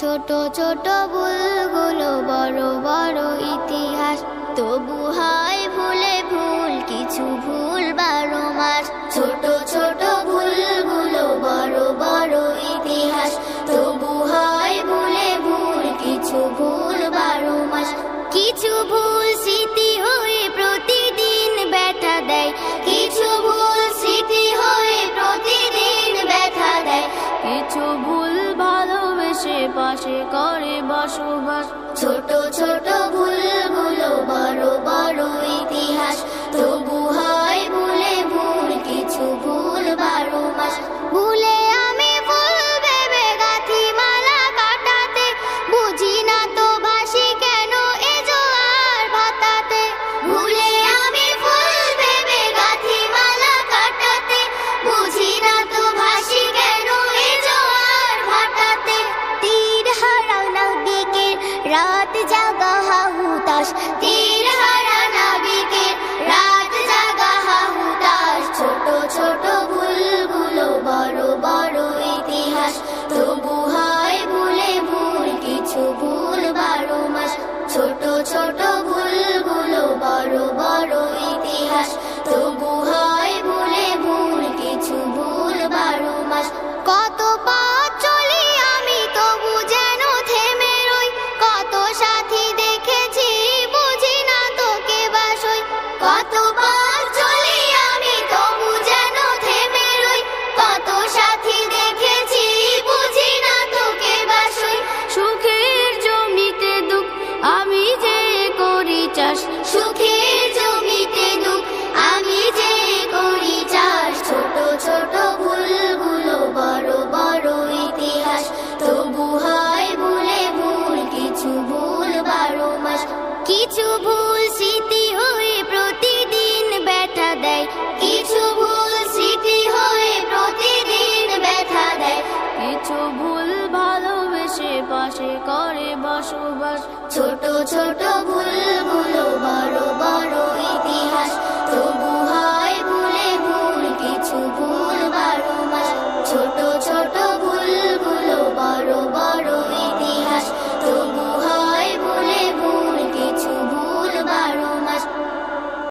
ছোট ছোট ভুলগুলো বড় বড় ইতিহাস, তবু হয় ভুলে ভুল কিছু ভুল 12 মাস। ছোট ছোট ভুলগুলো বড় বড় ইতিহাস, তবু হয় ভুলে ভুল কিছু ভুল 12 মাস। কিছু ভুল স্মৃতি হয়ে প্রতিদিন ব্যথা দেয়, কিছু ভুল স্মৃতি হয়ে প্রতিদিন ব্যথা দেয়। কিছু ভুল ভালোবেসে পাশে করে বসবাস। ছোট ছোট ভুলগুলো বড় বড় ইতিহাস, তবু হয় ভুলে ভুল কিছু ভুল 12 মাস। ভুলে আমি ফুল ভেবে গাঁথি মালা কাটাতে, বুঝি না তো ভাসি কেন এ জোয়ার ভাটাতে। ভুলে আমি ফুল ভেবে গাঁথি মালা কাটাতে, বুঝি না তো ভাসি কেন এ জোয়ার ভাটাতে। তীর হারা নাবিকের রাত জাগা হাহুতাশ, তীর হারা নাবিকের রাত জাগা হাহুতাশ। ছোট ছোট ভুলগুলো বড় বড় ইতিহাস, তবু হয় ভুলে ভুল কিছু ভুল 12 মাস। ছোট ছোট ভুলগুলো বড় বড় ইতিহাস, তবু হয় ভুলে ভুল কিছু ভুল 12 মাস। কত পথ চলি আমি তবু যেন থেমে রই, কত সাথী দেখেছি বুঝি না তোকে বাসই। কত পথ চলি আমি তবু যেন থেমে রই, কত সাথী দেখেছি বুঝি না তোকে বাসই। সুখের জমিতে দুঃখ আমি যে করি চাষ, সুখের জমিতে দুঃখ আমি যে করি চাষ। ছোট ছোট ভুলগুলো বড় বড় ইতিহাস, তবু হয় ভুলে ভুল কিছু ভুল 12 মাস। কিছু ভুল স্মৃতি হয়ে প্রতিদিন ব্যথা দেয়, কিছু ভুল স্মৃতি হয়ে প্রতিদিন ব্যথা দেয়। কিছু ভুল ভালোবেসে পাশে করে বসবাস। ছোট ছোট ভুল